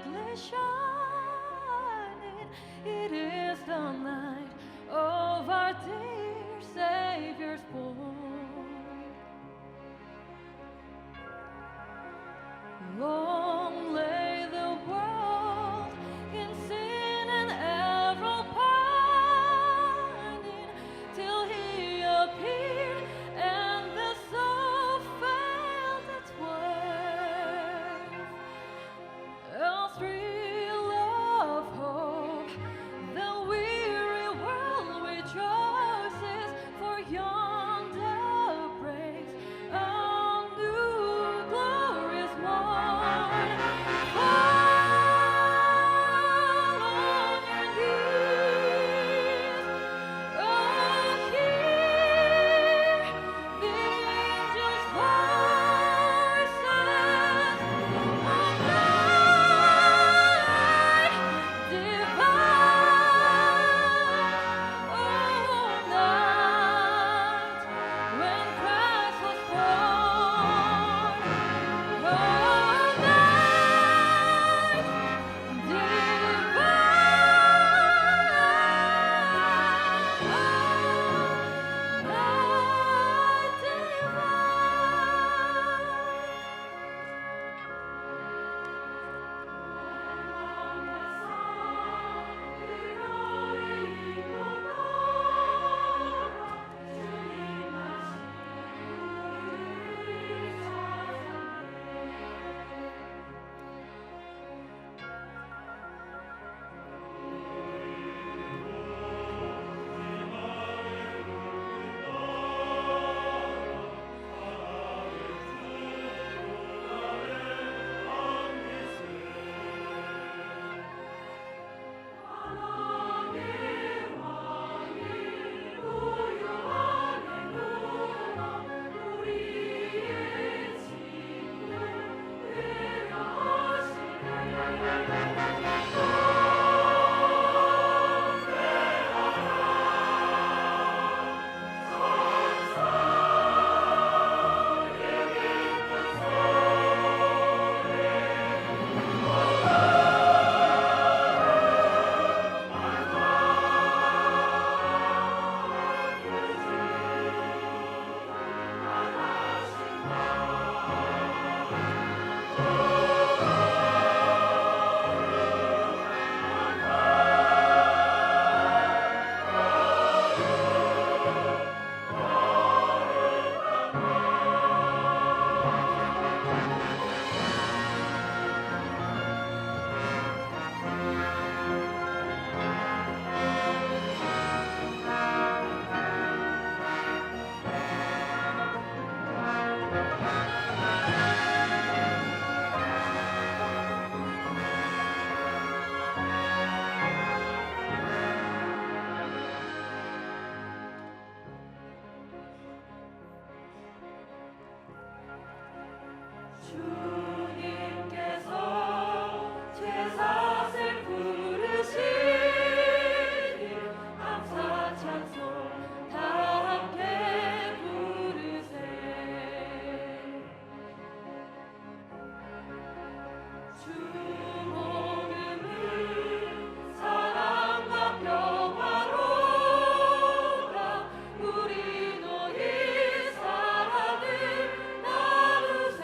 brightly shining. It is the night of our dear Savior's born. Long lay the world in sin and error pining, till He appeared and the soul felt its worth. A thrill of hope, the weary world rejoices, for yonder breaks a new glorious morn. Fall on your knees, oh, hear the angels' voices. Oh, night divine, oh, night when Christ was born. Oh, night divine, night 주님께서 제사를 부르시니 감사 찬송 다 함께 부르세. 주 복음은 사랑과 평화로다. 우리 너희 사랑을 나누세.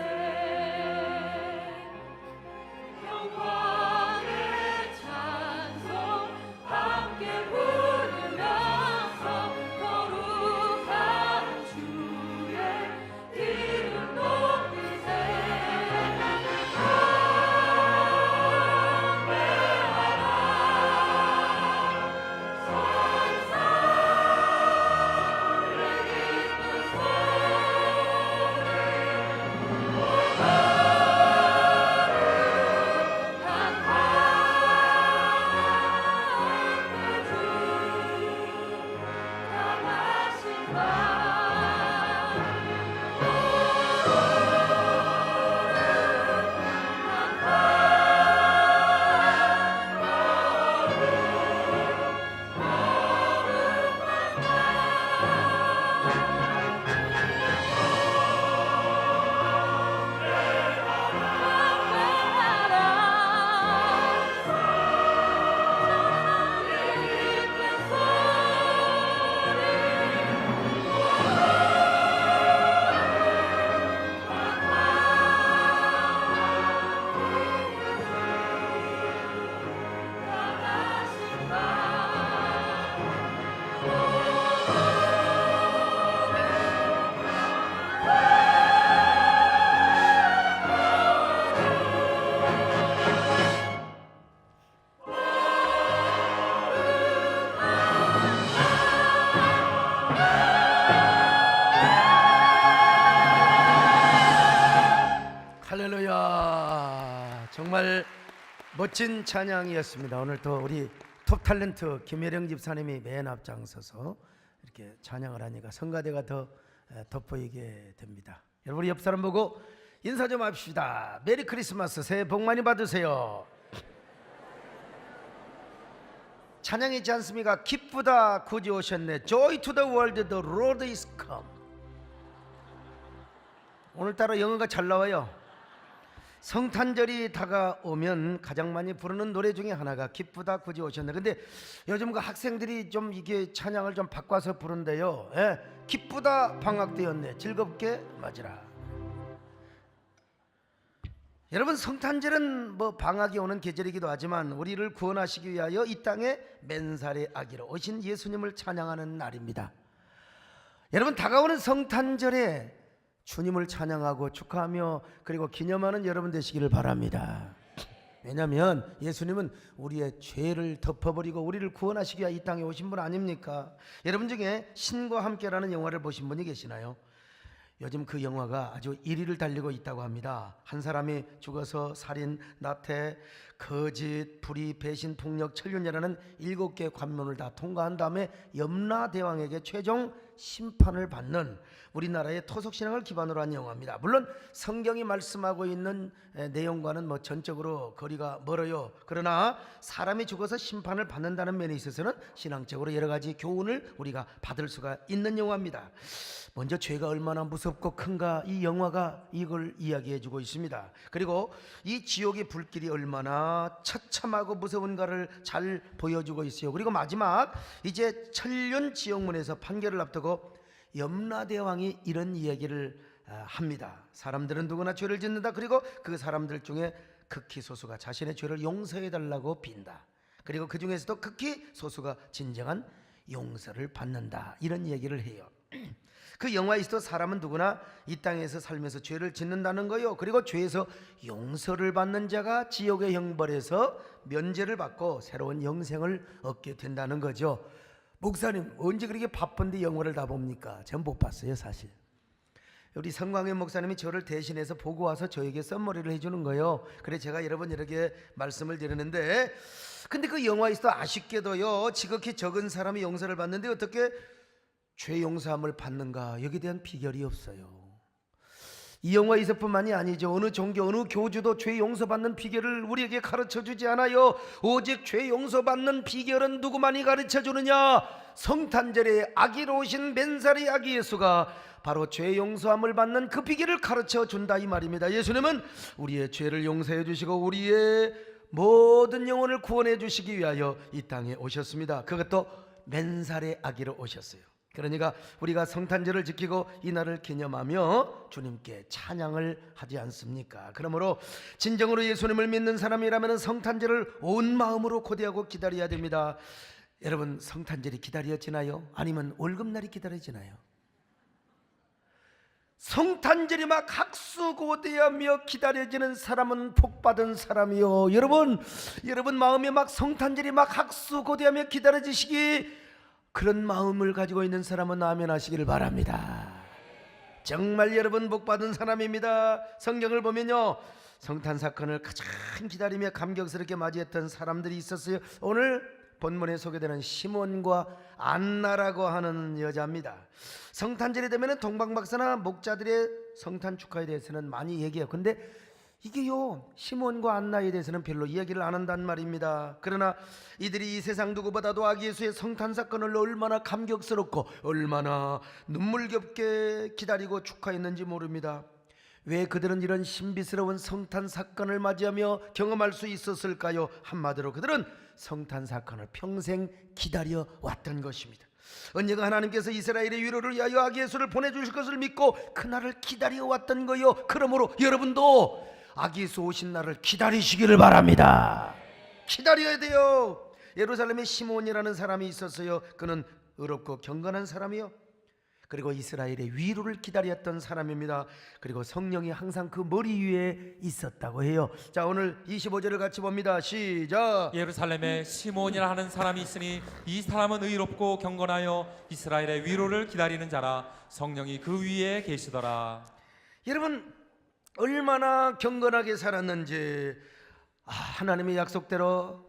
정말 멋진 찬양이었습니다. 오늘 또 우리 톱 탤런트 김혜령 집사님이 맨 앞장서서 이렇게 찬양을 하니까 성가대가 더 돋보이게 됩니다. 여러분 옆 사람 보고 인사 좀 합시다. 메리 크리스마스, 새해 복 많이 받으세요. 찬양이지 않습니까? 기쁘다 구주 오셨네. Joy to the world, the Lord is come. 오늘따라 영어가 잘 나와요. 성탄절이 다가오면 가장 많이 부르는 노래 중에 하나가 기쁘다 구주 오셨네. 근데 요즘 그 학생들이 좀 이게 찬양을 좀 바꿔서 부른대요. 기쁘다 방학되었네, 즐겁게 맞으라. 여러분, 성탄절은 뭐 방학이 오는 계절이기도 하지만 우리를 구원하시기 위하여 이 땅에 맨살의 아기로 오신 예수님을 찬양하는 날입니다. 여러분, 다가오는 성탄절에 주님을 찬양하고 축하하며 그리고 기념하는 여러분 되시기를 바랍니다. 왜냐하면 예수님은 우리의 죄를 덮어버리고 우리를 구원하시기 위해 이 땅에 오신 분 아닙니까? 여러분 중에 신과 함께라는 영화를 보신 분이 계시나요? 요즘 그 영화가 아주 1위를 달리고 있다고 합니다. 한 사람이 죽어서 살인, 나태, 거짓, 불의, 배신, 폭력, 천륜이라는 7개 관문을 다 통과한 다음에 염라대왕에게 최종 심판을 받는 우리나라의 토속신앙을 기반으로 한 영화입니다. 물론 성경이 말씀하고 있는 내용과는 뭐 전적으로 거리가 멀어요. 그러나 사람이 죽어서 심판을 받는다는 면에 있어서는 신앙적으로 여러 가지 교훈을 우리가 받을 수가 있는 영화입니다. 먼저 죄가 얼마나 무섭고 큰가 이 영화가 이걸 이야기해 주고 있습니다. 그리고 이 지옥의 불길이 얼마나 처참하고 무서운가를 잘 보여주고 있어요. 그리고 마지막 이제 천륜 지옥문에서 판결을 앞두고 염라대왕이 이런 이야기를 합니다. 사람들은 누구나 죄를 짓는다. 그리고 그 사람들 중에 극히 소수가 자신의 죄를 용서해 달라고 빈다. 그리고 그 중에서도 극히 소수가 진정한 용서를 받는다. 이런 얘기를 해요. 그 영화에서도 사람은 누구나 이 땅에서 살면서 죄를 짓는다는 거요. 그리고 죄에서 용서를 받는 자가 지옥의 형벌에서 면제를 받고 새로운 영생을 얻게 된다는 거죠. 목사님, 언제 그렇게 바쁜데 영화를 다 봅니까? 전 못 봤어요, 사실. 우리 성광현 목사님이 저를 대신해서 보고 와서 저에게 썸머리를 해주는 거예요. 그래 제가 여러 번 이렇게 말씀을 드리는데, 근데 그 영화에서도 아쉽게도요, 지극히 적은 사람이 용서를 받는데 어떻게 죄 용서함을 받는가? 여기에 대한 비결이 없어요. 이 영화에서뿐만이 아니죠. 어느 종교, 어느 교주도 죄 용서받는 비결을 우리에게 가르쳐주지 않아요. 오직 죄 용서받는 비결은 누구만이 가르쳐주느냐? 성탄절에 아기로 오신 맨살의 아기 예수가 바로 죄 용서함을 받는 그 비결을 가르쳐준다 이 말입니다. 예수님은 우리의 죄를 용서해 주시고 우리의 모든 영혼을 구원해 주시기 위하여 이 땅에 오셨습니다. 그것도 맨살의 아기로 오셨어요. 그러니까 우리가 성탄절을 지키고 이 날을 기념하며 주님께 찬양을 하지 않습니까? 그러므로 진정으로 예수님을 믿는 사람이라면 성탄절을 온 마음으로 고대하고 기다려야 됩니다. 여러분, 성탄절이 기다려지나요? 아니면 월급날이 기다려지나요? 성탄절이 막 학수고대하며 기다려지는 사람은 복받은 사람이요. 여러분 마음에 막 성탄절이 막 학수고대하며 기다려지시기, 그런 마음을 가지고 있는 사람은 아멘 하시기를 바랍니다. 정말 여러분 복받은 사람입니다. 성경을 보면요, 성탄 사건을 가장 기다리며 감격스럽게 맞이했던 사람들이 있었어요. 오늘 본문에 소개되는 시몬과 안나라고 하는 여자입니다. 성탄절이 되면 동방박사나 목자들의 성탄 축하에 대해서는 많이 얘기해요. 근데 이게요, 시몬과 안나에 대해서는 별로 이야기를 안 한단 말입니다. 그러나 이들이 이 세상 누구보다도 아기 예수의 성탄 사건을 얼마나 감격스럽고 얼마나 눈물겹게 기다리고 축하했는지 모릅니다. 왜 그들은 이런 신비스러운 성탄 사건을 맞이하며 경험할 수 있었을까요? 한마디로 그들은 성탄 사건을 평생 기다려 왔던 것입니다. 언젠가 하나님께서 이스라엘의 위로를 위하여 아기 예수를 보내주실 것을 믿고 그날을 기다려 왔던 거요. 그러므로 여러분도 아기 예수 오신 날을 기다리시기를 바랍니다. 기다려야 돼요. 예루살렘에 시몬이라는 사람이 있었어요. 그는 의롭고 경건한 사람이요, 그리고 이스라엘의 위로를 기다렸던 사람입니다. 그리고 성령이 항상 그 머리 위에 있었다고 해요. 자, 오늘 25절을 같이 봅니다. 시작. 예루살렘에 시몬이라 하는 사람이 있으니 이 사람은 의롭고 경건하여 이스라엘의 위로를 기다리는 자라. 성령이 그 위에 계시더라. 여러분, 얼마나 경건하게 살았는지, 하나님의 약속대로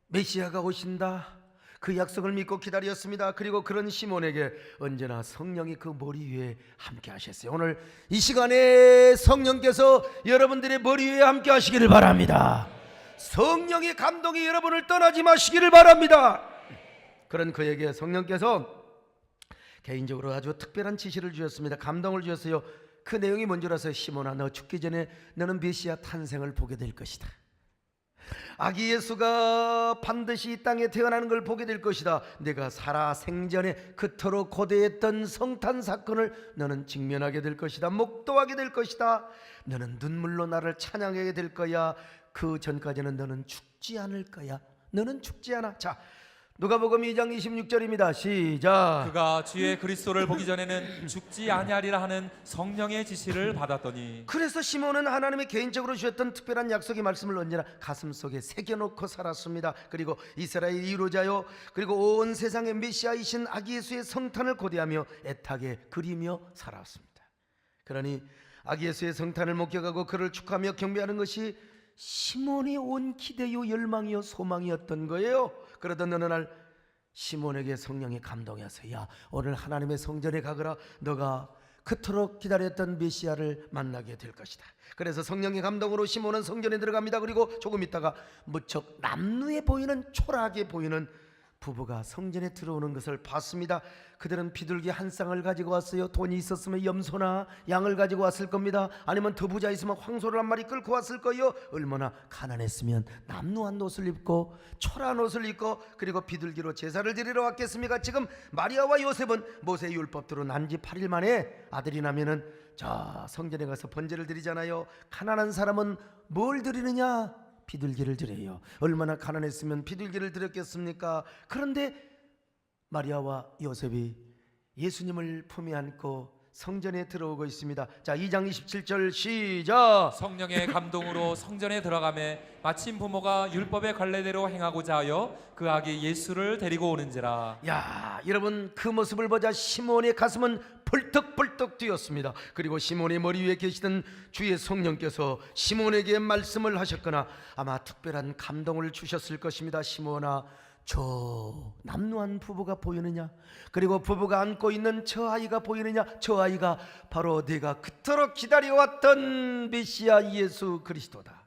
메시아가 오신다. 그 약속을 믿고 기다렸습니다. 그리고 그런 시몬에게 언제나 성령이 그 머리 위에 함께 하셨어요. 오늘 이 시간에 성령께서 여러분들의 머리 위에 함께 하시기를 바랍니다. 성령의 감동이 여러분을 떠나지 마시기를 바랍니다. 그런 그에게 성령께서 개인적으로 아주 특별한 지시를 주셨습니다. 감동을 주셨어요. 그 내용이 뭔 줄 아세요? 시몬아, 너 죽기 전에 너는 메시아 탄생을 보게 될 것이다. 아기 예수가 반드시 이 땅에 태어나는 걸 보게 될 것이다. 내가 살아 생전에 그토록 고대했던 성탄 사건을 너는 직면하게 될 것이다. 목도하게 될 것이다. 너는 눈물로 나를 찬양하게 될 거야. 그 전까지는 너는 죽지 않을 거야. 너는 죽지 않아. 자, 누가복음 2장 26절입니다. 시작. 그가 주의 그리스도를 보기 전에는 죽지 아니하리라 하는 성령의 지시를 받았더니. 그래서 시몬은 하나님이 개인적으로 주셨던 특별한 약속의 말씀을 언제나 가슴속에 새겨놓고 살았습니다. 그리고 이스라엘 이루자요, 그리고 온 세상의 메시아이신 아기 예수의 성탄을 고대하며 애타게 그리며 살았습니다. 그러니 아기 예수의 성탄을 목격하고 그를 축하하며 경배하는 것이 시몬의 온 기대요 열망이요 소망이었던 거예요. 그러던 어느 날 시몬에게 성령이 감동이 와서, 야, 오늘 하나님의 성전에 가거라. 너가 그토록 기다렸던 메시아를 만나게 될 것이다. 그래서 성령의 감동으로 시몬은 성전에 들어갑니다. 그리고 조금 있다가 무척 남루해 보이는, 초라하게 보이는 부부가 성전에 들어오는 것을 봤습니다. 그들은 비둘기 한 쌍을 가지고 왔어요. 돈이 있었으면 염소나 양을 가지고 왔을 겁니다. 아니면 더 부자 있으면 황소를 한 마리 끌고 왔을 거예요. 얼마나 가난했으면 남루한 옷을 입고 초라한 옷을 입고 그리고 비둘기로 제사를 드리러 왔겠습니까? 지금 마리아와 요셉은 모세 율법대로 난지 8일 만에 아들이 나면은 자, 성전에 가서 번제를 드리잖아요. 가난한 사람은 뭘 드리느냐? 비둘기를 드려요. 얼마나 가난했으면 비둘기를 드렸겠습니까? 그런데 마리아와 요셉이 예수님을 품에 안고 성전에 들어오고 있습니다. 자, 2장 27절 시작. 성령의 감동으로 성전에 들어가매 마침 부모가 율법의 관례대로 행하고자 하여 그 아기 예수를 데리고 오는지라. 야, 여러분, 그 모습을 보자 시몬의 가슴은 벌떡벌떡 뛰었습니다. 그리고 시몬의 머리 위에 계시던 주의 성령께서 시몬에게 말씀을 하셨거나 아마 특별한 감동을 주셨을 것입니다. 시몬아, 저 남루한 부부가 보이느냐? 그리고 부부가 안고 있는 저 아이가 보이느냐? 저 아이가 바로 네가 그토록 기다려왔던 메시아 예수 그리스도다.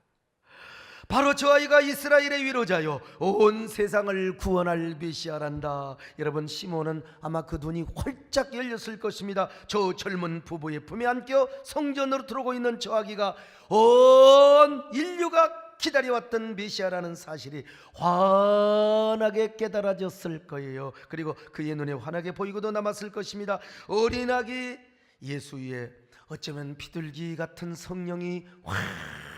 바로 저 아이가 이스라엘의 위로자요, 온 세상을 구원할 메시아란다. 여러분, 시몬은 아마 그 눈이 활짝 열렸을 것입니다. 저 젊은 부부의 품에 안겨 성전으로 들어오고 있는 저 아기가 온 인류가 기다려왔던 메시아라는 사실이 환하게 깨달아졌을 거예요. 그리고 그의 눈에 환하게 보이고도 남았을 것입니다. 어린 아기 예수 위에 어쩌면 비둘기 같은 성령이 확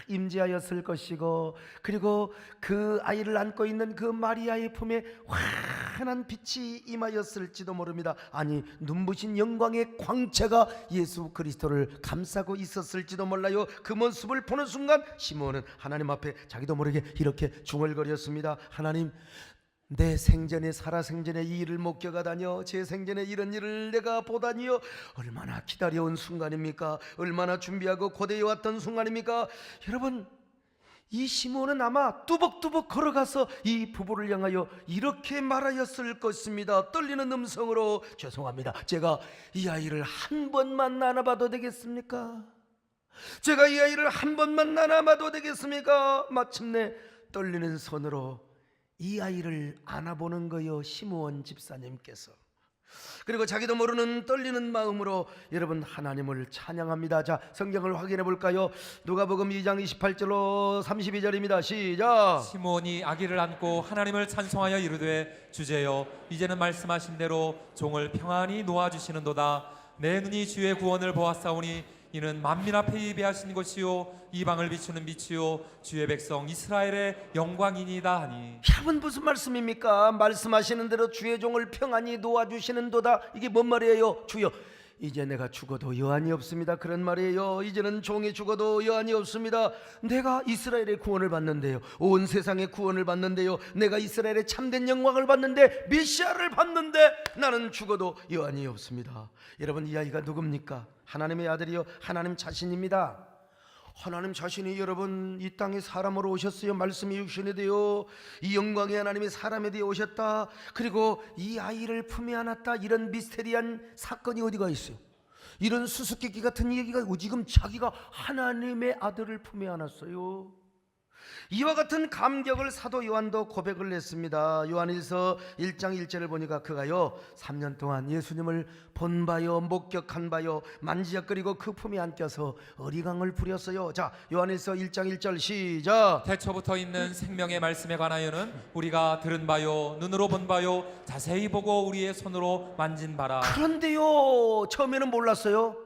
임재하였을 것이고, 그리고 그 아이를 안고 있는 그 마리아의 품에 환한 빛이 임하였을지도 모릅니다. 아니, 눈부신 영광의 광채가 예수 그리스도를 감싸고 있었을지도 몰라요. 그 모습을 보는 순간 시몬은 하나님 앞에 자기도 모르게 이렇게 중얼거렸습니다. 하나님, 내 생전에 살아생전에 이 일을 목격하다니요, 제 생전에 이런 일을 내가 보다니요. 얼마나 기다려온 순간입니까? 얼마나 준비하고 고대해왔던 순간입니까? 여러분, 이 시몬은 아마 뚜벅뚜벅 걸어가서 이 부부를 향하여 이렇게 말하였을 것입니다. 떨리는 음성으로, 죄송합니다, 제가 이 아이를 한 번만 안아봐도 되겠습니까? 제가 이 아이를 한 번만 안아봐도 되겠습니까? 마침내 떨리는 손으로 이 아이를 안아보는 거요, 시므온 집사님께서. 그리고 자기도 모르는 떨리는 마음으로 여러분 하나님을 찬양합니다. 자, 성경을 확인해 볼까요? 누가복음 2장 28절로 32절입니다. 시작. 시몬이 아기를 안고 하나님을 찬송하여 이르되, 주제여, 이제는 말씀하신 대로 종을 평안히 놓아주시는도다. 내 눈이 주의 구원을 보았사오니 이는 만민 앞에 예비하신 것이요 이방을 비추는 빛이요 주의 백성 이스라엘의 영광이니이다 하니. 여러분, 무슨 말씀입니까? 말씀하시는 대로 주의 종을 평안히 놓아주시는도다. 이게 뭔 말이에요? 주여, 이제 내가 죽어도 여한이 없습니다, 그런 말이에요. 이제는 종이 죽어도 여한이 없습니다. 내가 이스라엘의 구원을 받는데요, 온 세상의 구원을 받는데요, 내가 이스라엘의 참된 영광을 받는데, 메시아를 받는데 나는 죽어도 여한이 없습니다. 여러분, 이 아이가 누굽니까? 하나님의 아들이요, 하나님 자신입니다. 하나님 자신이 여러분 이 땅에 사람으로 오셨어요. 말씀이 육신이 되어 이 영광의 하나님이 사람에 되어 오셨다. 그리고 이 아이를 품에 안았다. 이런 미스테리한 사건이 어디가 있어요? 이런 수수께끼 같은 얘기가 지금 자기가 하나님의 아들을 품에 안았어요. 이와 같은 감격을 사도 요한도 고백을 했습니다. 요한일서 1장 1절을 보니까 그가요 3년 동안 예수님을 본 바요 목격한 바요 만지작거리고 그 품에 안겨서 어리광을 부렸어요. 자, 요한일서 1장 1절 시작. 태초부터 있는 생명의 말씀에 관하여는 우리가 들은 바요 눈으로 본 바요 자세히 보고 우리의 손으로 만진 바라. 그런데요 처음에는 몰랐어요.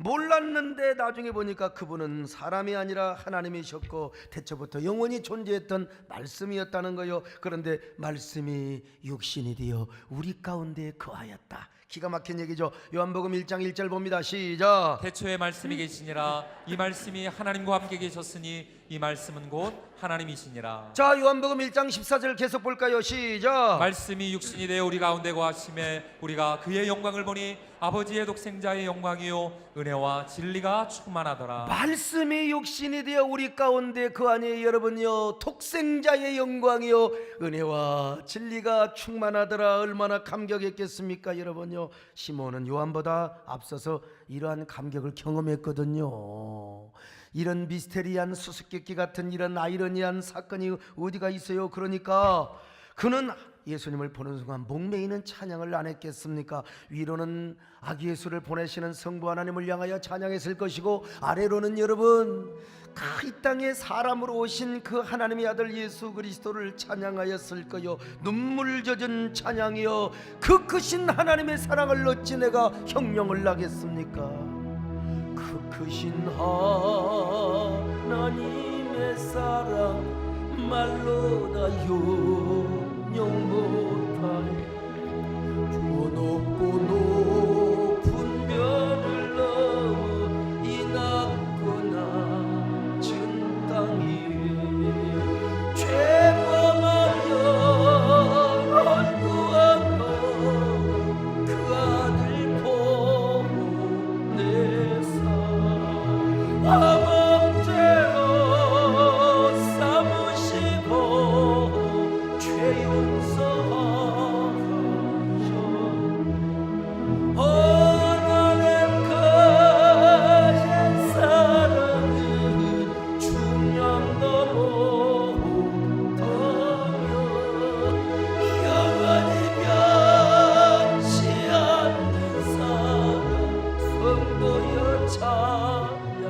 몰랐는데 나중에 보니까 그분은 사람이 아니라 하나님이셨고 태초부터 영원히 존재했던 말씀이었다는 거요. 그런데 말씀이 육신이 되어 우리 가운데 거하였다. 기가 막힌 얘기죠. 요한복음 1장 1절 봅니다. 시작. 태초에 말씀이 계시니라. 이 말씀이 하나님과 함께 계셨으니 이 말씀은 곧 하나님이시니라. 자, 요한복음 1장 14절 계속 볼까요? 시작. 말씀이 육신이 되어 우리 가운데 거하심에 우리가 그의 영광을 보니 아버지의 독생자의 영광이요 은혜와 진리가 충만하더라. 말씀이 육신이 되어 우리 가운데 그 안에 여러분요 독생자의 영광이요 은혜와 진리가 충만하더라. 얼마나 감격했겠습니까 여러분요. 시몬은 요한보다 앞서서 이러한 감격을 경험했거든요. 이런 미스테리한 수수께끼 같은 이런 아이러니한 사건이 어디가 있어요. 그러니까 그는 예수님을 보는 순간 목매이는 찬양을 안 했겠습니까? 위로는 아기 예수를 보내시는 성부 하나님을 향하여 찬양했을 것이고 아래로는 여러분 이 땅에 사람으로 오신 그 하나님의 아들 예수 그리스도를 찬양하였을 거요. 눈물 젖은 찬양이요 그 크신 하나님의 사랑을 어찌 내가 형용을 하겠습니까? 그 크신 하나님의 사랑 말로 다 형용 못하네. 저 높고 높은 별을 넘어 이 낮고 낮은 땅 위에 죄범하여 헌구한 그 아들 보내사 아범죄로 삼으시고 죄 용서하셔 하나님 크신 사랑은 중량도 못하며 영원히 변치 않는 사랑 성도여 찬양하세.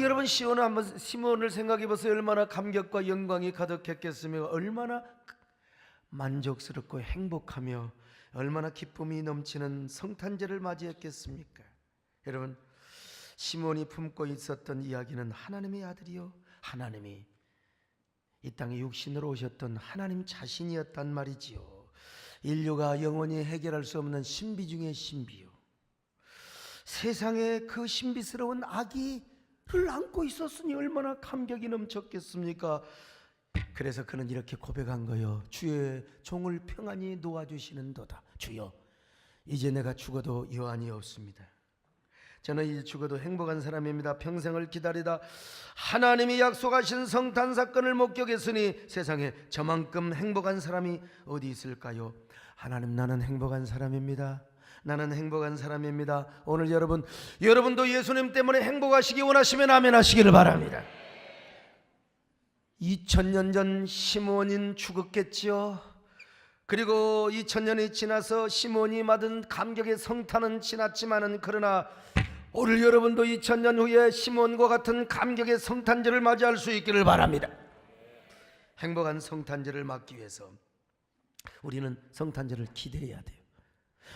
여러분 시몬을 생각해 보세요. 얼마나 감격과 영광이 가득했겠으며 얼마나 만족스럽고 행복하며 얼마나 기쁨이 넘치는 성탄절을 맞이했겠습니까? 여러분 시몬이 품고 있었던 이야기는 하나님의 아들이요 하나님이 이 땅에 육신으로 오셨던 하나님 자신이었단 말이지요. 인류가 영원히 해결할 수 없는 신비 중의 신비요. 세상에 그 신비스러운 아기를 안고 있었으니 얼마나 감격이 넘쳤겠습니까? 그래서 그는 이렇게 고백한 거요. 주의 종을 평안히 놓아주시는도다. 주여 이제 내가 죽어도 여한이 없습니다. 저는 이제 죽어도 행복한 사람입니다. 평생을 기다리다 하나님이 약속하신 성탄 사건을 목격했으니 세상에 저만큼 행복한 사람이 어디 있을까요? 하나님 나는 행복한 사람입니다. 나는 행복한 사람입니다. 오늘 여러분도 예수님 때문에 행복하시기 원하시면 아멘 하시기를 바랍니다. 2000년 전 시몬인 죽었겠지요. 그리고 2000년이 지나서 시몬이 받은 감격의 성탄은 지났지만은 그러나 오늘 여러분도 2000년 후에 시몬과 같은 감격의 성탄절을 맞이할 수 있기를 바랍니다. 행복한 성탄절을 맞기 위해서 우리는 성탄절을 기대해야 돼요.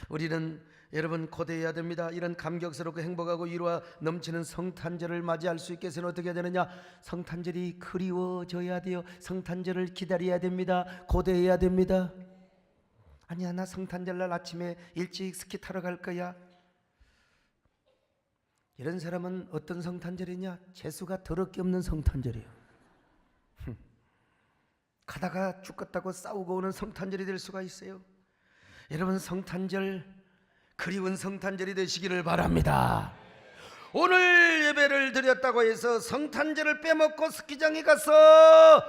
우리는 여러분 고대해야 됩니다. 이런 감격스럽고 행복하고 위로와 넘치는 성탄절을 맞이할 수 있게 해서는 어떻게 해야 되느냐? 성탄절이 그리워져야 돼요. 성탄절을 기다려야 됩니다. 고대해야 됩니다. 아니야 나 성탄절날 아침에 일찍 스키 타러 갈 거야. 이런 사람은 어떤 성탄절이냐? 재수가 더럽게 없는 성탄절이에요. 가다가 죽겠다고 싸우고 오는 성탄절이 될 수가 있어요. 여러분 성탄절 그리운 성탄절이 되시기를 바랍니다. 오늘 예배를 드렸다고 해서 성탄절을 빼먹고 스키장에 가서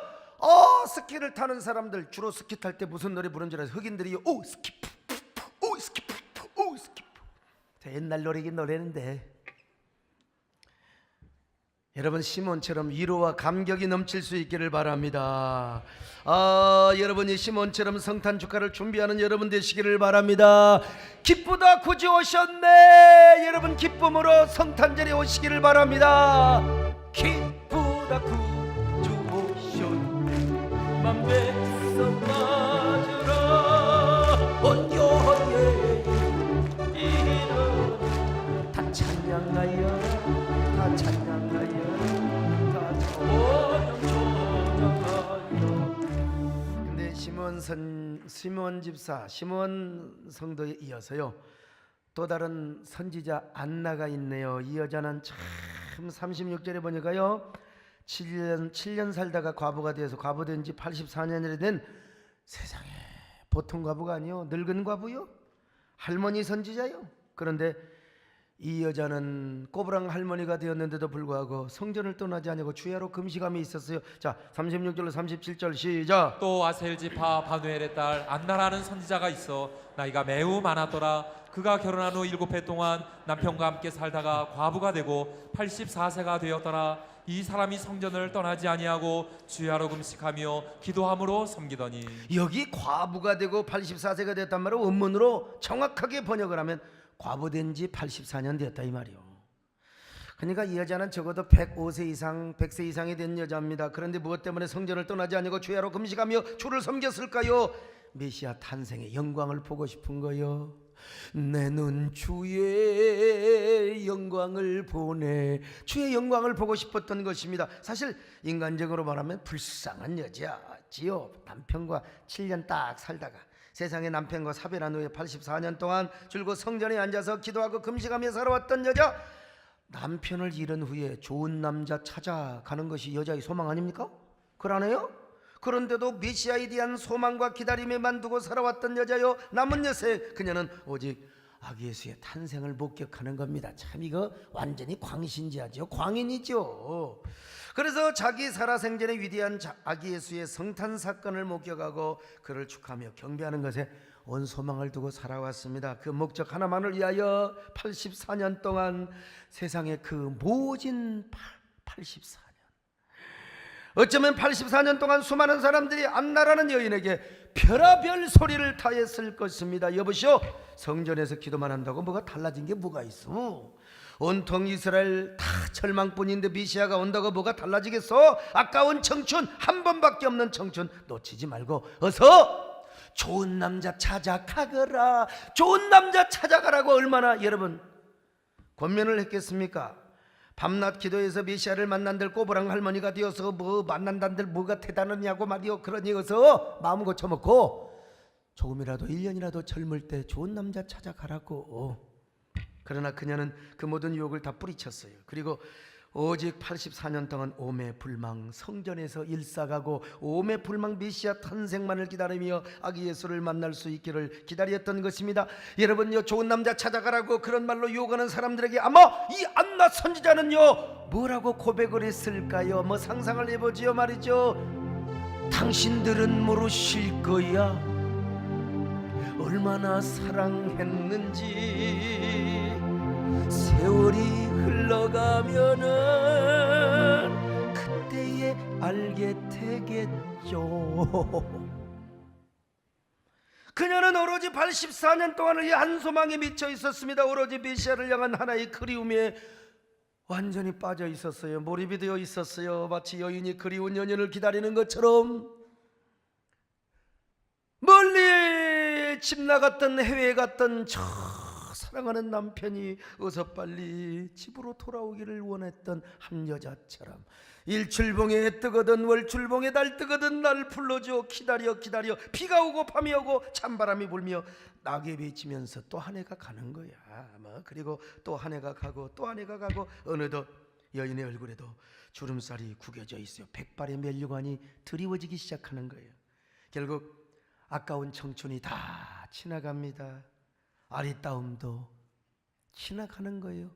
스키를 타는 사람들, 주로 스키 탈 때 무슨 노래 부르는 줄 알아요? 흑인들이 오 스키프 오 스키프 오 스키프. 옛날 노래긴 노래인데, 여러분 시몬처럼 위로와 감격이 넘칠 수 있기를 바랍니다. 여러분이 시몬처럼 성탄 축하를 준비하는 여러분 되시기를 바랍니다. 기쁘다 구주 오셨네. 여러분 기쁨으로 성탄절에 오시기를 바랍니다. 기쁘다 구주 오셨네. 맘에서 맞으라 온교의 이름 다 찬양하여 다 찬양하여 다 찬양하여. 근데 시몬 집사, 시몬 성도에 이어서요 또 다른 선지자 안나가 있네요. 이 여자는 참 36절에 보니까요 7년 살다가 과부가 되어서 과부된 지 84년이 된, 세상에 보통 과부가 아니요 늙은 과부요, 할머니 선지자요. 그런데 이 여자는 꼬부랑 할머니가 되었는데도 불구하고 성전을 떠나지 아니고 주야로 금식함이 있었어요. 자 36절로 37절 시작. 또 아셀 지파 바누엘의 딸 안나라는 선지자가 있어 나이가 매우 많았더라. 그가 결혼한 후 7해 동안 남편과 함께 살다가 과부가 되고 84세가 되었더라. 이 사람이 성전을 떠나지 아니하고 주야로 금식하며 기도함으로 섬기더니. 여기 과부가 되고 84세가 됐단 말이에요. 원문으로 정확하게 번역을 하면 과부된 지 84년 되었다 이 말이요. 그러니까 이 여자는 적어도 105세 이상 100세 이상이 된 여자입니다. 그런데 무엇 때문에 성전을 떠나지 아니고 주야로 금식하며 주를 섬겼을까요? 메시아 탄생의 영광을 보고 싶은 거요. 내 눈 주의 영광을 보네. 주의 영광을 보고 싶었던 것입니다. 사실 인간적으로 말하면 불쌍한 여자지요. 남편과 7년 딱 살다가 세상에 남편과 사별한 후에 84년 동안 줄곧 성전에 앉아서 기도하고 금식하며 살아왔던 여자, 남편을 잃은 후에 좋은 남자 찾아가는 것이 여자의 소망 아닙니까? 그러네요. 그런데도 메시아에 대한 소망과 기다림에만 두고 살아왔던 여자요, 남은 여세 그녀는 오직 아기 예수의 탄생을 목격하는 겁니다. 참 이거 완전히 광신지하죠. 광인이죠. 그래서 자기 살아생전의 위대한 아기 예수의 성탄 사건을 목격하고 그를 축하하며 경배하는 것에 온 소망을 두고 살아왔습니다. 그 목적 하나만을 위하여 84년 동안 세상의 그 모진 84년, 어쩌면 84년 동안 수많은 사람들이 안나라는 여인에게 별하별 소리를 다했을 것입니다. 여보시오, 성전에서 기도만 한다고 뭐가 달라진 게 뭐가 있어? 온통 이스라엘 다 절망뿐인데 메시아가 온다고 뭐가 달라지겠어? 아까운 청춘, 한 번밖에 없는 청춘 놓치지 말고 어서 좋은 남자 찾아가거라. 좋은 남자 찾아가라고 얼마나 여러분 권면을 했겠습니까? 밤낮 기도해서 메시아를 만난들 꼬부랑 할머니가 되어서 뭐 만난단들 뭐가 대단하냐고 말이요. 그러니 어서 마음 고쳐먹고 조금이라도 1년이라도 젊을 때 좋은 남자 찾아가라고. 그러나 그녀는 그 모든 유혹을 다 뿌리쳤어요. 그리고 오직 84년 동안 오매불망 성전에서 일사가고 오매불망 메시아 탄생만을 기다리며 아기 예수를 만날 수 있기를 기다렸던 것입니다. 여러분요, 좋은 남자 찾아가라고 그런 말로 유혹하는 사람들에게 아마 이 안나 선지자는요 뭐라고 고백을 했을까요? 뭐 상상을 해보지요 말이죠. 당신들은 모르실 거야 얼마나 사랑했는지. 세월이 흘러가면은 그때에 알게 되겠죠. 그녀는 오로지 84년 동안을 이 한 소망에 미쳐 있었습니다. 오로지 메시아를 향한 하나의 그리움에 완전히 빠져 있었어요. 몰입이 되어 있었어요. 마치 여인이 그리운 연인을 기다리는 것처럼. 멀리 집 나갔던 해외에 갔던 저 사랑하는 남편이 어서 빨리 집으로 돌아오기를 원했던 한 여자처럼 일출봉에 해 뜨거든 월출봉에 달 뜨거든 날 불러줘. 기다려 기다려. 비가 오고 밤이 오고 찬바람이 불며 낙엽이 지면서 또 한 해가 가는 거야. 그리고 또 한 해가 가고 또 한 해가 가고 어느덧 여인의 얼굴에도 주름살이 구겨져 있어요. 백발의 면류관이 드리워지기 시작하는 거예요. 결국 아까운 청춘이 다 지나갑니다. 아리따움도 지나가는 거예요.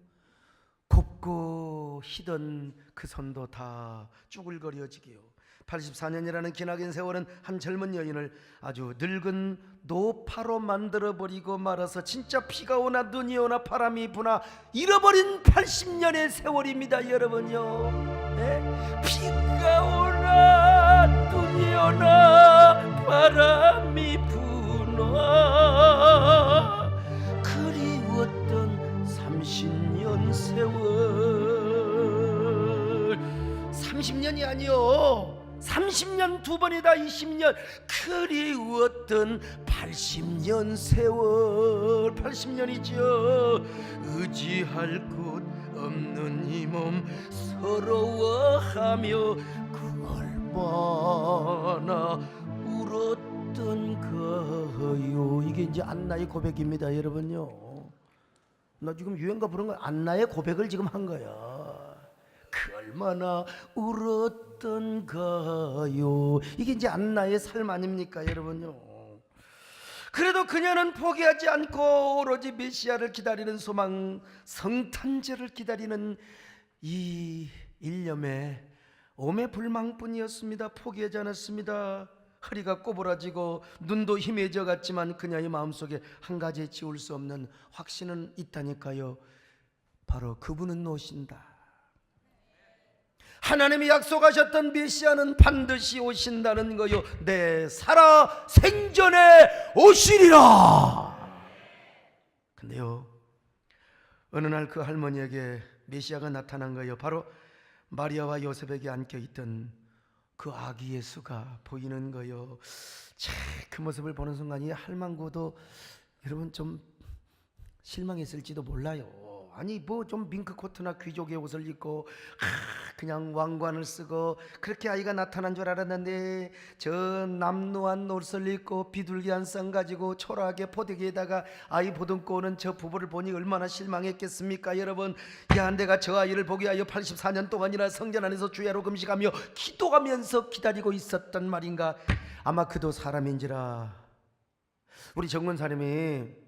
곱고 희던 그 손도 다 쭈글거려지게요. 84년이라는 기나긴 세월은 한 젊은 여인을 아주 늙은 노파로 만들어버리고 말아서 진짜 비가 오나 눈이 오나 바람이 부나 잃어버린 80년의 세월입니다. 여러분요, 예? 비가 오나 눈이 오나 바람이 부나 그리웠던 30년 세월. 30년이 아니요, 30년 두 번이다. 20년. 그리웠던 80년 세월. 80년이죠. 의지할 곳 없는 이 몸 서러워하며 그 얼마나 울었던 거요. 이게 이제 안나의 고백입니다. 여러분요, 나 지금 유행가 부른 거 안나의 고백을 지금 한 거야. 그 얼마나 울었던가요. 이게 이제 안나의 삶 아닙니까 여러분요. 그래도 그녀는 포기하지 않고 오로지 메시아를 기다리는 소망, 성탄절을 기다리는 이 일념에 오매불망뿐이었습니다. 포기하지 않았습니다. 허리가 꼬부라지고 눈도 희미해져 갔지만 그녀의 마음속에 한 가지 지울 수 없는 확신은 있다니까요. 바로 그분은 오신다. 하나님이 약속하셨던 메시아는 반드시 오신다는 거요. 내 살아 생전에 오시리라. 근데요, 어느 날 그 할머니에게 메시아가 나타난 거요. 바로 마리아와 요셉에게 안겨있던 그 아기 예수가 보이는 거요. 참, 그 모습을 보는 순간 이 할망구도 여러분 좀 실망했을지도 몰라요. 아니 뭐 좀 밍크 코트나 귀족의 옷을 입고 그냥 왕관을 쓰고 그렇게 아이가 나타난 줄 알았는데 저 남루한 옷을 입고 비둘기한 쌍 가지고 초라하게 포대기에다가 아이 보듬고 오는 저 부부를 보니 얼마나 실망했겠습니까 여러분. 야, 내가 저 아이를 보기 위하여 84년 동안이나 성전 안에서 주야로 금식하며 기도하면서 기다리고 있었단 말인가. 아마 그도 사람인지라. 우리 정문사님이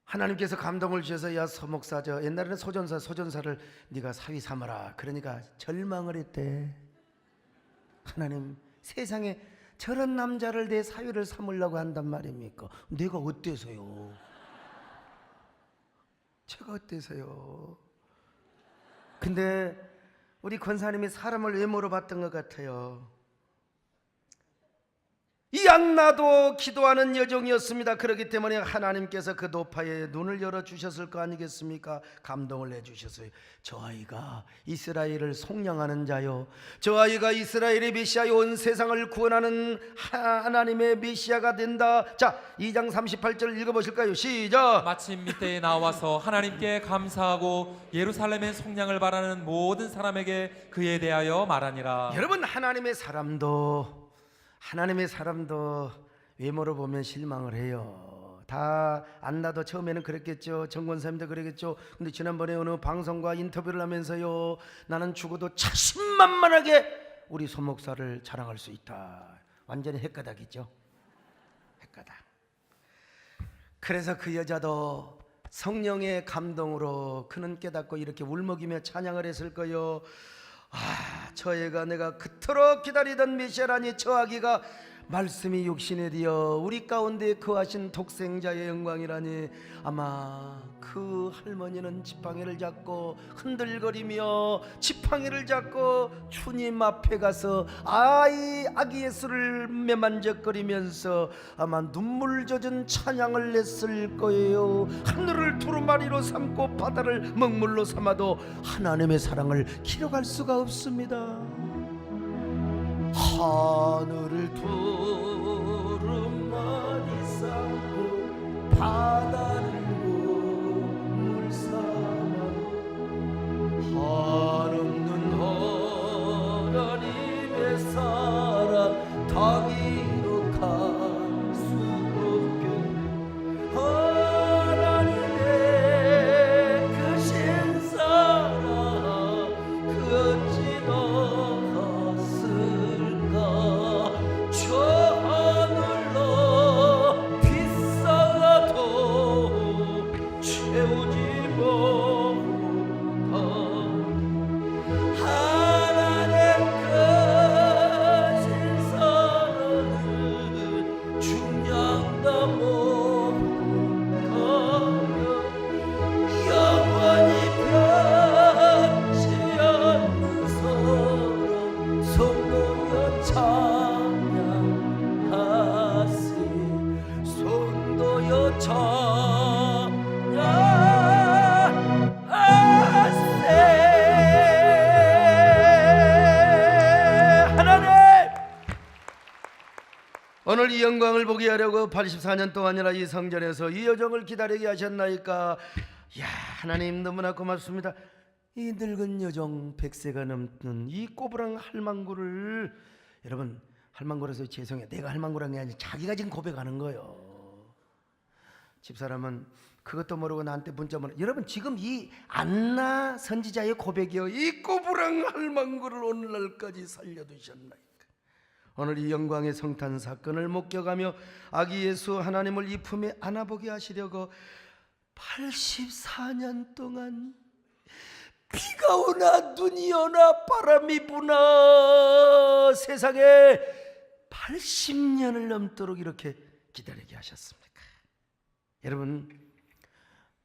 하나님께서 감동을 주셔서 야 서목사, 저 옛날에는 소전사를 네가 사위 삼아라 그러니까 절망을 했대. 하나님, 세상에 저런 남자를 내 사위를 삼으려고 한단 말입니까? 내가 어때서요? 제가 어때서요? 근데 우리 권사님이 사람을 외모로 봤던 것 같아요. 이 안나도 기도하는 여정이었습니다. 그렇기 때문에 하나님께서 그 노파에 눈을 열어주셨을 거 아니겠습니까? 감동을 해주셨어요. 저 아이가 이스라엘을 속량하는 자요, 저 아이가 이스라엘의 메시아요, 온 세상을 구원하는 하나님의 메시아가 된다. 자, 2장 38절 읽어보실까요? 시작. 마침 이때에 나와서 하나님께 감사하고 예루살렘의 속량을 바라는 모든 사람에게 그에 대하여 말하니라. 여러분, 하나님의 사람도 외모로 보면 실망을 해요. 다 안나도 처음에는 그랬겠죠. 정권사님도 그랬겠죠. 근데 지난번에 어느 방송과 인터뷰를 하면서요, 나는 죽어도 자신만만하게 우리 소목사를 자랑할 수 있다. 완전히 헷가닥이죠. 헷가닥. 그래서 그 여자도 성령의 감동으로 그는 깨닫고 이렇게 울먹이며 찬양을 했을 거요. 저 애가 내가 그토록 기다리던 메시아라니, 저 아기가 말씀이 육신에 되어 우리 가운데 거하신 독생자의 영광이라니. 아마 그 할머니는 지팡이를 잡고 흔들거리며 지팡이를 잡고 주님 앞에 가서 아기 예수를 매만적거리면서 아마 눈물 젖은 찬양을 했을 거예요. 하늘을 두루마리로 삼고 바다를 먹물로 삼아도 하나님의 사랑을 기록할 수가 없습니다. 하늘을 두루마리 삼고 바다를 물삼아 한없는 하나님의 사랑 당이로 갈 수 없게 하나님의 크신 사랑 어찌 저 하늘로 빛 찬양하세. 하나님, 오늘 이 영광을 보게 하려고 84년 동안이나 이 성전에서 이 여정을 기다리게 하셨나이까. 야, 하나님 너무나 고맙습니다. 이 늙은 여종 100세가 넘는 이 꼬부랑 할망구를, 여러분, 할망구라서 죄송해요. 내가 할망구란 게 아니라 자기가 지금 고백하는 거예요. 집사람은 그것도 모르고 나한테 문자 보내. 여러분, 지금 이 안나 선지자의 고백이요, 이 꼬부랑 할망구를 오늘날까지 살려두셨나이까. 오늘 이 영광의 성탄 사건을 목격하며 아기 예수 하나님을 이 품에 안아보게 하시려고 84년 동안 비가 오나 눈이 오나 바람이 부나 세상에 80년을 넘도록 이렇게 기다리게 하셨습니까? 여러분,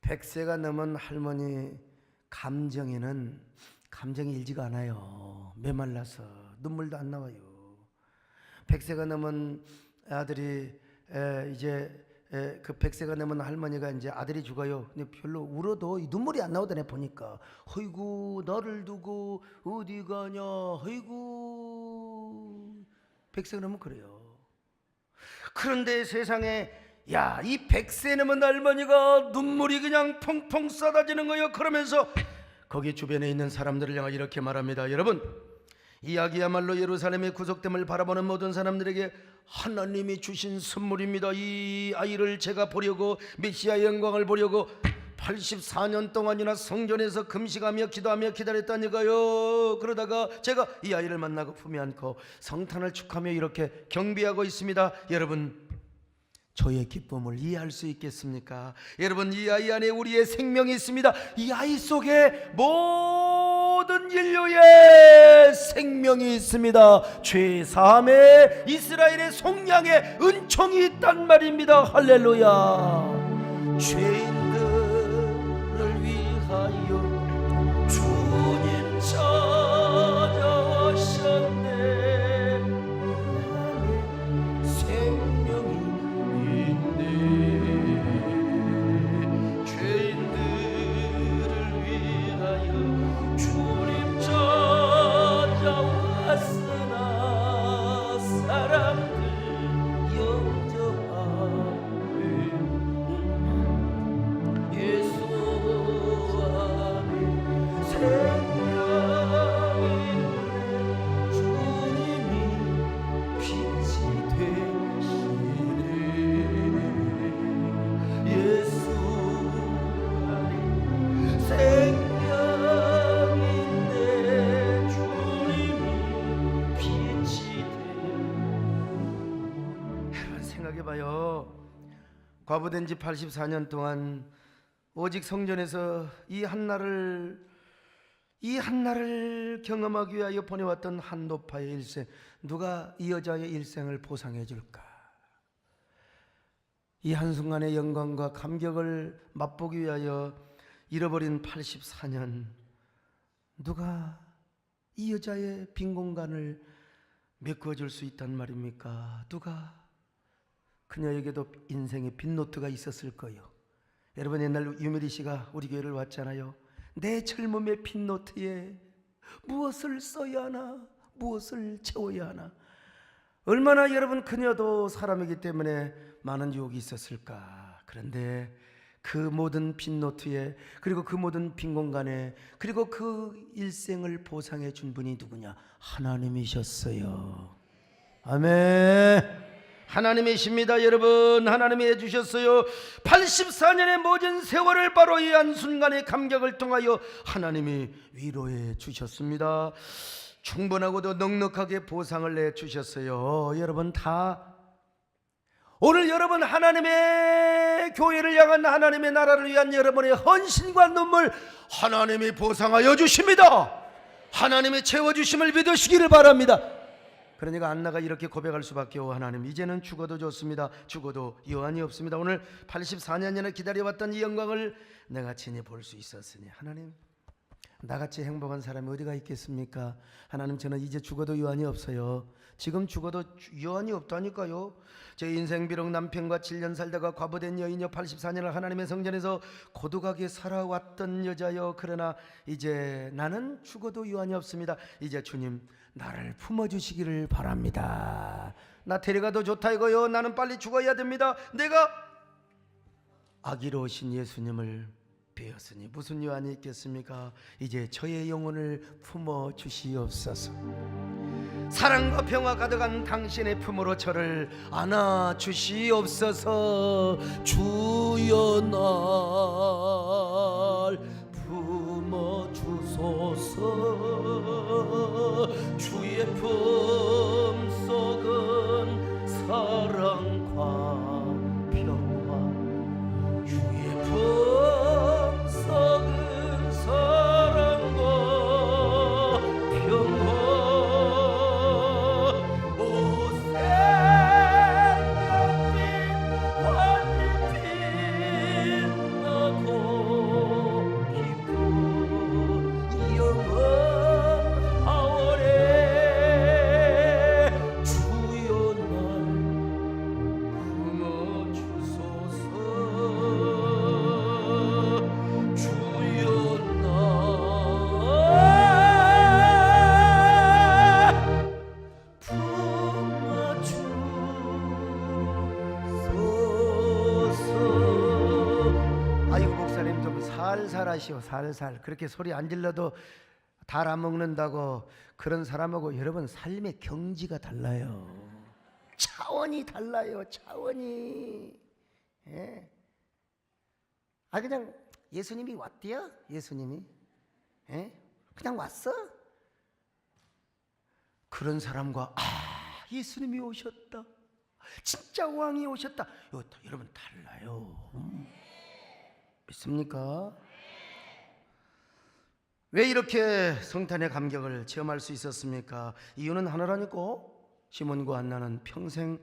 100세가 넘은 할머니 감정이 일지가 않아요. 메말라서 눈물도 안 나와요. 100세가 넘은 아들이 이제 그 100세가 넘은 할머니가 이제 아들이 죽어요. 근데 별로 울어도 눈물이 안 나오더네. 보니까 허이구 너를 두고 어디 가냐, 허이구. 100세가 넘으면 그래요. 그런데 세상에, 야, 이 100세 넘은 할머니가 눈물이 그냥 펑펑 쏟아지는 거예요. 그러면서 거기 주변에 있는 사람들을 향해 이렇게 말합니다. 여러분, 이 아기야말로 예루살렘의 구속됨을 바라보는 모든 사람들에게 하나님이 주신 선물입니다. 이 아이를 제가 보려고, 메시아의 영광을 보려고 84년 동안이나 성전에서 금식하며 기도하며 기다렸다니까요. 그러다가 제가 이 아이를 만나고 품에 안고 성탄을 축하며 이렇게 경배하고 있습니다. 여러분, 저의 기쁨을 이해할 수 있겠습니까? 여러분, 이 아이 안에 우리의 생명이 있습니다. 이 아이 속에 모든 인류의 생명이 있습니다. 죄사함에 이스라엘의 속량의 은총이 있단 말입니다. 할렐루야. 죄인들을 위하여 주님 찾아오셨네. 과부된 지 84년 동안 오직 성전에서 이 한날을 경험하기 위하여 보내왔던 한노파의 일생, 누가 이 여자의 일생을 보상해 줄까? 이 한순간의 영광과 감격을 맛보기 위하여 잃어버린 84년, 누가 이 여자의 빈 공간을 메꿔 줄 수 있단 말입니까? 누가? 그녀에게도 인생의 빈노트가 있었을 거예요. 여러분, 옛날 유미리 씨가 우리 교회를 왔잖아요. 내 젊음의 빈노트에 무엇을 써야 하나, 무엇을 채워야 하나. 얼마나 여러분, 그녀도 사람이기 때문에 많은 유혹이 있었을까. 그런데 그 모든 빈노트에, 그리고 그 모든 빈 공간에, 그리고 그 일생을 보상해 준 분이 누구냐? 하나님이셨어요. 아멘. 하나님이십니다. 여러분, 하나님이 해주셨어요. 84년의 모든 세월을 바로 이 한순간의 감격을 통하여 하나님이 위로해 주셨습니다. 충분하고도 넉넉하게 보상을 내주셨어요. 여러분, 다 오늘 여러분, 하나님의 교회를 향한, 하나님의 나라를 위한 여러분의 헌신과 눈물 하나님이 보상하여 주십니다. 하나님이 채워주심을 믿으시기를 바랍니다. 그러니까 안나가 이렇게 고백할 수밖에. 하나님, 이제는 죽어도 좋습니다. 죽어도 여한이 없습니다. 오늘 84년이나 기다려왔던 이 영광을 내가 친히 볼 수 있었으니 하나님, 나같이 행복한 사람이 어디가 있겠습니까? 하나님, 저는 이제 죽어도 유한이 없어요. 지금 죽어도 유한이 없다니까요. 제 인생 비록 남편과 7년 살다가 과부된 여인여 84년을 하나님의 성전에서 고독하게 살아왔던 여자여, 그러나 이제 나는 죽어도 유한이 없습니다. 이제 주님 나를 품어주시기를 바랍니다. 나 데려가도 좋다 이거요. 나는 빨리 죽어야 됩니다. 내가 아기로 오신 예수님을 배웠으니 무슨 유한이 있겠습니까? 이제 저의 영혼을 품어 주시옵소서. 사랑과 평화 가득한 당신의 품으로 저를 안아 주시옵소서. 주여 날 품어 주소서. 주의 품속은 사랑과 평화, 주의 품속은 사랑과 평화. 오 새벽빛 환히 빛나고 깊은 영원하오래. 주여 날 품어주소서. 주여 날 품어주소서. 아이고 목사님 좀 살살 하시오. 살살. 그렇게 소리 안 질러도 달 안 먹는다고 그런 사람하고 여러분 삶의 경지가 달라요. 차원이 달라요. 차원이. 예. 아 그냥 예수님이 왔대요. 예수님이. 예? 그냥 왔어. 그런 사람과 예수님이 오셨다. 진짜 왕이 오셨다. 이거 여러분 달라요. 믿습니까? 왜 이렇게 성탄의 감격을 체험할 수 있었습니까? 이유는 하나라니까. 시몬과 안나는 평생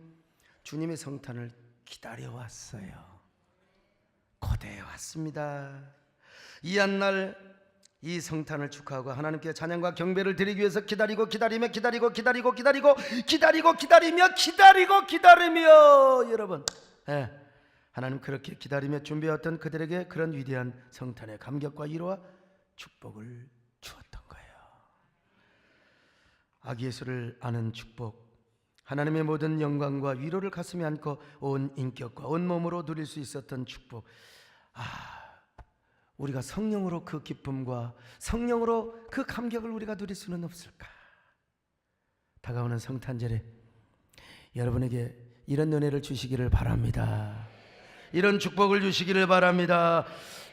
주님의 성탄을 기다려왔어요. 고대해왔습니다. 이 한 날 이 성탄을 축하하고 하나님께 찬양과 경배를 드리기 위해서 기다리고 기다리며 여러분, 하나님 그렇게 기다리며 준비해왔던 그들에게 그런 위대한 성탄의 감격과 위로와 축복을 주었던 거예요. 아기 예수를 아는 축복, 하나님의 모든 영광과 위로를 가슴에 안고 온 인격과 온 몸으로 누릴 수 있었던 축복. 우리가 성령으로 그 기쁨과 성령으로 그 감격을 우리가 누릴 수는 없을까? 다가오는 성탄절에 여러분에게 이런 은혜를 주시기를 바랍니다. 이런 축복을 주시기를 바랍니다.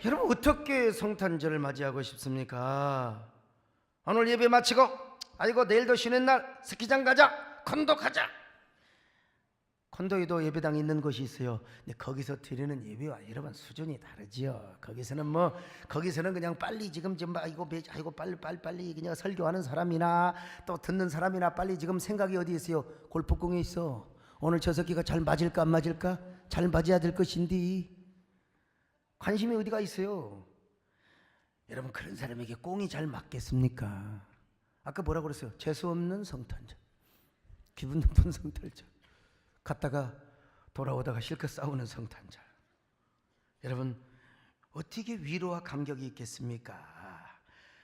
여러분 어떻게 성탄절을 맞이하고 싶습니까? 오늘 예배 마치고 아이고 내일도 쉬는 날 스키장 가자, 콘도 가자. 콘도에도 예배당 있는 곳이 있어요. 근데 거기서 드리는 예배와 여러분 수준이 다르지요. 거기서는 그냥 빨리 지금 아이고 빨리 그냥 설교하는 사람이나 또 듣는 사람이나 빨리 지금 생각이 어디 있어요? 골프공에 있어. 오늘 저 새끼가 잘 맞을까 안 맞을까? 잘 맞아야 될 것인데 관심이 어디가 있어요? 여러분 그런 사람에게 꽁이 잘 맞겠습니까? 아까 뭐라고 그랬어요? 재수없는 성탄절, 기분 나쁜 성탄절, 갔다가 돌아오다가 실컷 싸우는 성탄절. 여러분 어떻게 위로와 감격이 있겠습니까?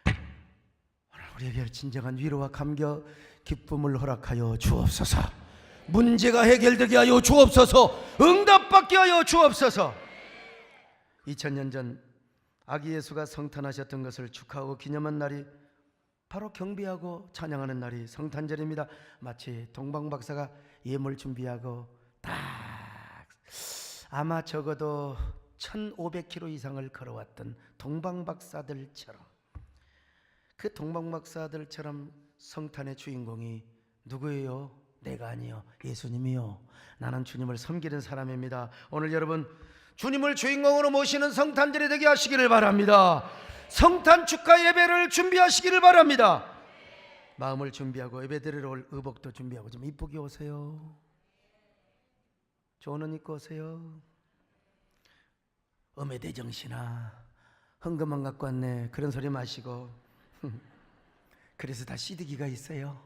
오늘 우리에게 진정한 위로와 감격, 기쁨을 허락하여 주옵소서. 문제가 해결되게 하여 주옵소서. 응답받게 하여 주옵소서. 2000년 전 아기 예수가 성탄하셨던 것을 축하하고 기념한 날이 바로 경배하고 찬양하는 날이 성탄절입니다. 마치 동방박사가 예물 준비하고 딱 아마 적어도 1500km 이상을 걸어왔던 동방박사들처럼, 그 동방박사들처럼 성탄의 주인공이 누구예요? 내가 아니요, 예수님이요. 나는 주님을 섬기는 사람입니다. 오늘 여러분 주님을 주인공으로 모시는 성탄절이 되게 하시기를 바랍니다. 성탄 축하 예배를 준비하시기를 바랍니다. 마음을 준비하고 예배드리러 올 의복도 준비하고 좀 이쁘게 오세요. 좋은 옷 입고 오세요. 어메대정신아, 헌금만 갖고 왔네, 그런 소리 마시고 그래서 다 CD기가 있어요.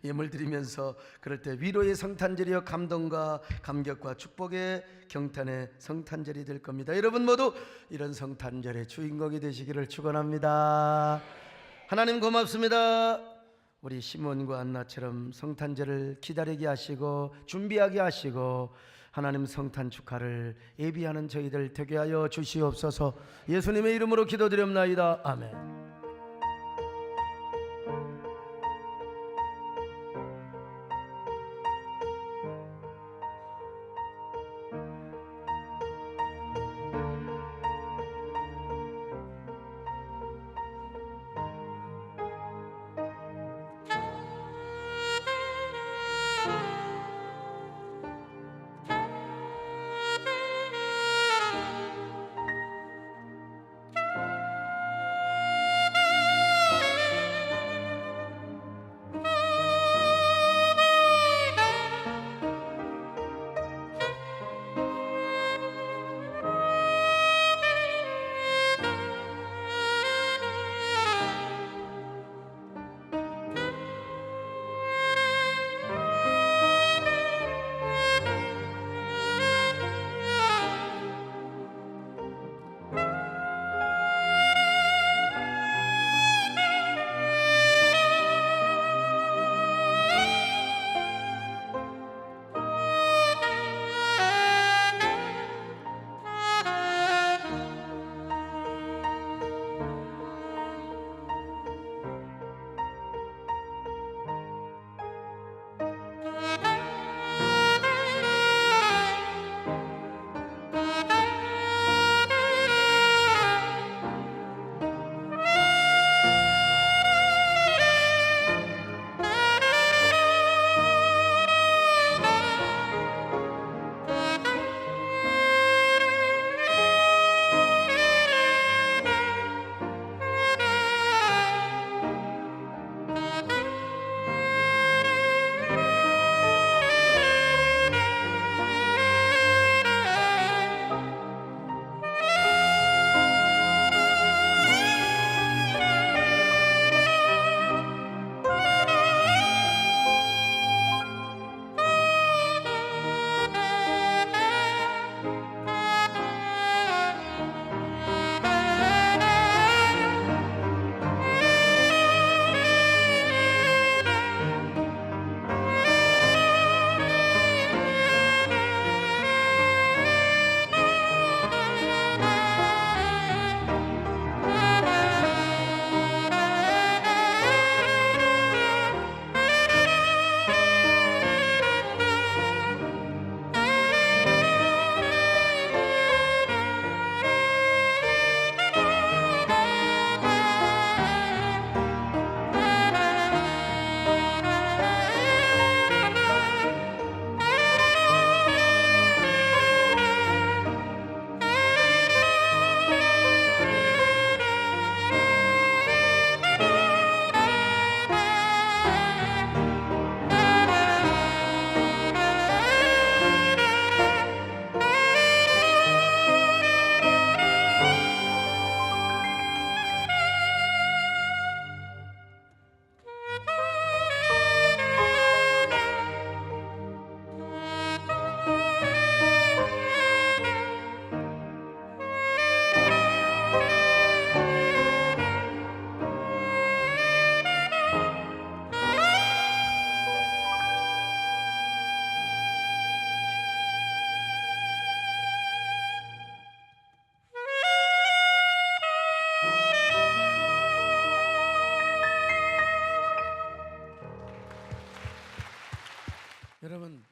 예물 드리면서 그럴 때 위로의 성탄절이여 감동과 감격과 축복의 경탄의 성탄절이 될 겁니다. 여러분 모두 이런 성탄절의 주인공이 되시기를 축원합니다. 하나님 고맙습니다. 우리 시몬과 안나처럼 성탄절을 기다리게 하시고 준비하게 하시고 하나님 성탄 축하를 예비하는 저희들 되게 하여 주시옵소서. 예수님의 이름으로 기도드립나이다. 아멘. 여러분